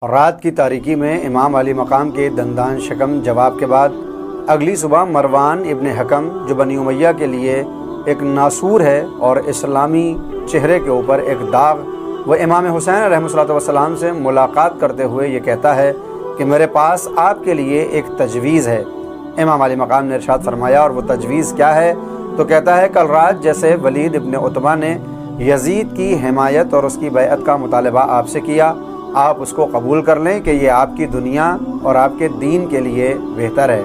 رات کی تاریکی میں امام علی مقام کے دندان شکم جواب کے بعد اگلی صبح مروان ابن حکم جو بنی امیہ کے لیے ایک ناسور ہے اور اسلامی چہرے کے اوپر ایک داغ، وہ امام حسین علیہ الصلوۃ والسلام سے ملاقات کرتے ہوئے یہ کہتا ہے کہ میرے پاس آپ کے لیے ایک تجویز ہے۔ امام علی مقام نے ارشاد فرمایا، اور وہ تجویز کیا ہے؟ تو کہتا ہے کل رات جیسے ولید ابن عتبہ نے یزید کی حمایت اور اس کی بیعت کا مطالبہ آپ سے کیا، آپ اس کو قبول کر لیں کہ یہ آپ کی دنیا اور آپ کے دین کے لیے بہتر ہے۔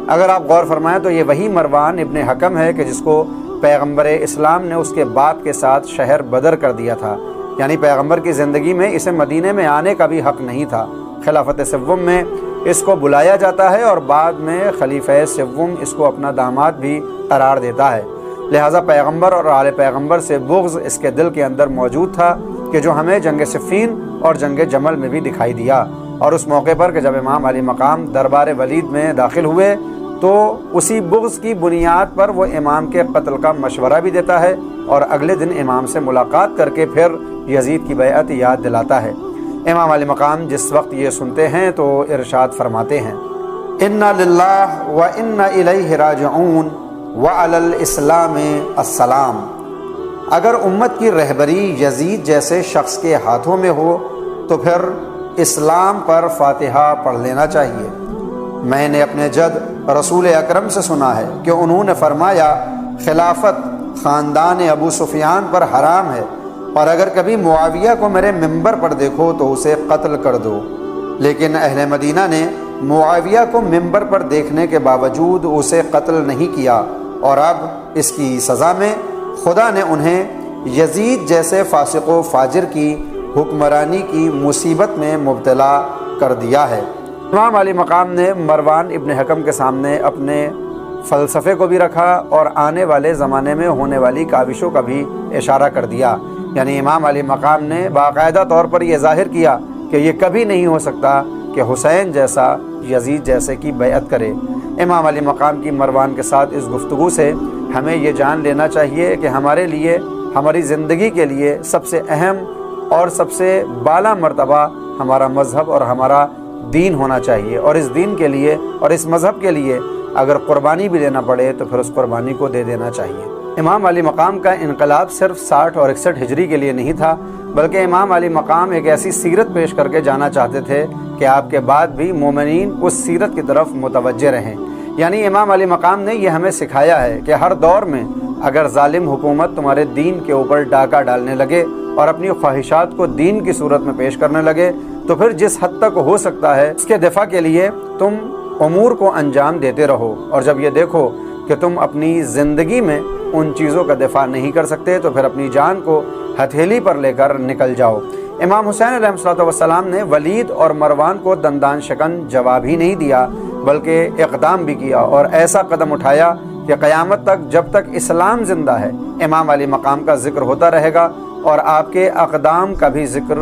اگر آپ غور فرمائیں تو یہ وہی مروان ابن حکم ہے کہ جس کو پیغمبر اسلام نے اس کے باپ کے ساتھ شہر بدر کر دیا تھا، یعنی پیغمبر کی زندگی میں اسے مدینے میں آنے کا بھی حق نہیں تھا۔ خلافت سوم میں اس کو بلایا جاتا ہے اور بعد میں خلیفہ سوم اس کو اپنا داماد بھی قرار دیتا ہے، لہٰذا پیغمبر اور آل پیغمبر سے بغض اس کے دل کے اندر موجود تھا کہ جو ہمیں جنگ صفین اور جنگ جمل میں بھی دکھائی دیا۔ اور اس موقع پر کہ جب امام علی مقام دربار ولید میں داخل ہوئے تو اسی بغض کی بنیاد پر وہ امام کے قتل کا مشورہ بھی دیتا ہے اور اگلے دن امام سے ملاقات کر کے پھر یزید کی بیعت یاد دلاتا ہے۔ امام علی مقام جس وقت یہ سنتے ہیں تو ارشاد فرماتے ہیں، انا للہ و انا الیہ راجعون وعلی الاسلام السلام۔ اگر امت کی رہبری یزید جیسے شخص کے ہاتھوں میں ہو تو پھر اسلام پر فاتحہ پڑھ لینا چاہیے۔ میں نے اپنے جد رسول اکرم سے سنا ہے کہ انہوں نے فرمایا، خلافت خاندان ابو سفیان پر حرام ہے، اور اگر کبھی معاویہ کو میرے منبر پر دیکھو تو اسے قتل کر دو۔ لیکن اہل مدینہ نے معاویہ کو منبر پر دیکھنے کے باوجود اسے قتل نہیں کیا، اور اب اس کی سزا میں خدا نے انہیں یزید جیسے فاسق و فاجر کی حکمرانی کی مصیبت میں مبتلا کر دیا ہے۔ امام علی مقام نے مروان ابن حکم کے سامنے اپنے فلسفے کو بھی رکھا اور آنے والے زمانے میں ہونے والی کاوشوں کا بھی اشارہ کر دیا، یعنی امام علی مقام نے باقاعدہ طور پر یہ ظاہر کیا کہ یہ کبھی نہیں ہو سکتا کہ حسین جیسا یزید جیسے کی بیعت کرے۔ امام علی مقام کی مروان کے ساتھ اس گفتگو سے ہمیں یہ جان لینا چاہیے کہ ہمارے لیے، ہماری زندگی کے لیے سب سے اہم اور سب سے بالا مرتبہ ہمارا مذہب اور ہمارا دین ہونا چاہیے، اور اس دین کے لیے اور اس مذہب کے لیے اگر قربانی بھی دینا پڑے تو پھر اس قربانی کو دے دینا چاہیے۔ امام علی مقام کا انقلاب صرف 60 اور 61 ہجری کے لیے نہیں تھا، بلکہ امام علی مقام ایک ایسی سیرت پیش کر کے جانا چاہتے تھے کہ آپ کے بعد بھی مومنین اس سیرت کی طرف متوجہ رہیں۔ یعنی امام علی مقام نے یہ ہمیں سکھایا ہے کہ ہر دور میں اگر ظالم حکومت تمہارے دین کے اوپر ڈاکہ ڈالنے لگے اور اپنی خواہشات کو دین کی صورت میں پیش کرنے لگے تو پھر جس حد تک ہو سکتا ہے اس کے دفاع کے لیے تم امور کو انجام دیتے رہو، اور جب یہ دیکھو کہ تم اپنی زندگی میں ان چیزوں کا دفاع نہیں کر سکتے تو پھر اپنی جان کو ہتھیلی پر لے کر نکل جاؤ۔ امام حسین علیہ الصلوۃ والسلام نے ولید اور مروان کو دندان شکن جواب ہی نہیں دیا بلکہ اقدام بھی کیا، اور ایسا قدم اٹھایا کہ قیامت تک جب تک اسلام زندہ ہے امام علی مقام کا ذکر ہوتا رہے گا اور آپ کے اقدام کا بھی ذکر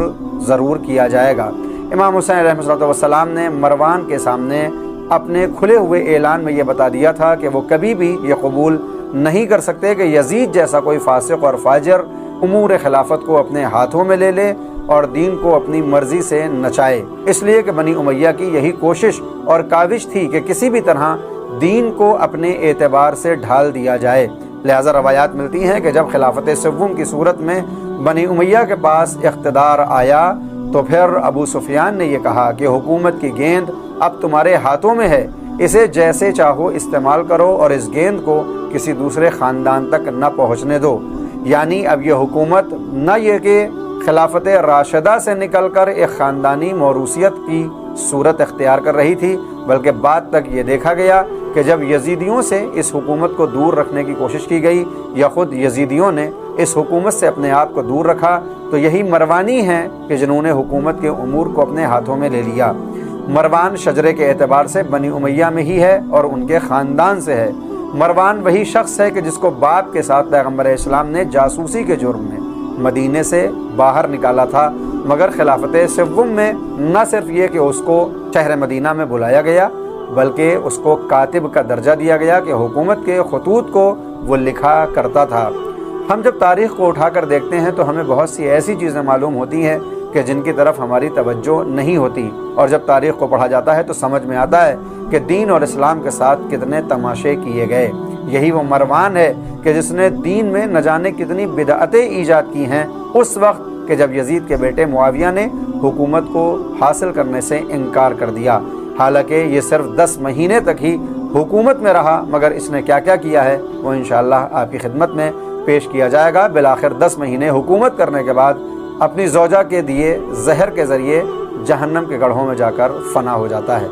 ضرور کیا جائے گا۔ امام حسین علیہ الصلوۃ والسلام نے مروان کے سامنے اپنے کھلے ہوئے اعلان میں یہ بتا دیا تھا کہ وہ کبھی بھی یہ قبول نہیں کر سکتے کہ یزید جیسا کوئی فاسق اور فاجر امور خلافت کو اپنے ہاتھوں میں لے لے اور دین کو اپنی مرضی سے نچائے، اس لیے کہ بنی امیہ کی یہی کوشش اور کاوش تھی کہ کسی بھی طرح دین کو اپنے اعتبار سے ڈھال دیا جائے۔ لہذا روایات ملتی ہیں کہ جب خلافت سوم کی صورت میں بنی امیہ کے پاس اقتدار آیا تو پھر ابو سفیان نے یہ کہا کہ حکومت کی گیند اب تمہارے ہاتھوں میں ہے، اسے جیسے چاہو استعمال کرو اور اس گیند کو کسی دوسرے خاندان تک نہ پہنچنے دو۔ یعنی اب یہ حکومت نہ یہ کہ خلافت راشدہ سے نکل کر ایک خاندانی موروثیت کی صورت اختیار کر رہی تھی، بلکہ بعد تک یہ دیکھا گیا کہ جب یزیدیوں سے اس حکومت کو دور رکھنے کی کوشش کی گئی یا خود یزیدیوں نے اس حکومت سے اپنے آپ کو دور رکھا تو یہی مروانی ہیں کہ جنہوں نے حکومت کے امور کو اپنے ہاتھوں میں لے لیا۔ مروان شجرے کے اعتبار سے بنی امیہ میں ہی ہے اور ان کے خاندان سے ہے۔ مروان وہی شخص ہے کہ جس کو باپ کے ساتھ پیغمبر اسلام نے جاسوسی کے جرم میں مدینے سے باہر نکالا تھا، مگر خلافت سوم میں نہ صرف یہ کہ اس کو شہر مدینہ میں بلایا گیا بلکہ اس کو کاتب کا درجہ دیا گیا کہ حکومت کے خطوط کو وہ لکھا کرتا تھا۔ ہم جب تاریخ کو اٹھا کر دیکھتے ہیں تو ہمیں بہت سی ایسی چیزیں معلوم ہوتی ہیں کہ جن کی طرف ہماری توجہ نہیں ہوتی، اور جب تاریخ کو پڑھا جاتا ہے تو سمجھ میں آتا ہے کہ دین اور اسلام کے ساتھ کتنے تماشے کیے گئے۔ یہی وہ مروان ہے کہ جس نے دین میں نہ جانے کتنی بدعتیں ایجاد کی ہیں اس وقت کہ جب یزید کے بیٹے معاویہ نے حکومت کو حاصل کرنے سے انکار کر دیا۔ حالانکہ یہ صرف 10 مہینے تک ہی حکومت میں رہا، مگر اس نے کیا کیا کیا ہے وہ انشاءاللہ آپ کی خدمت میں پیش کیا جائے گا۔ بالآخر 10 مہینے حکومت کرنے کے بعد اپنی زوجہ کے دیے زہر کے ذریعے جہنم کے گڑھوں میں جا کر فنا ہو جاتا ہے۔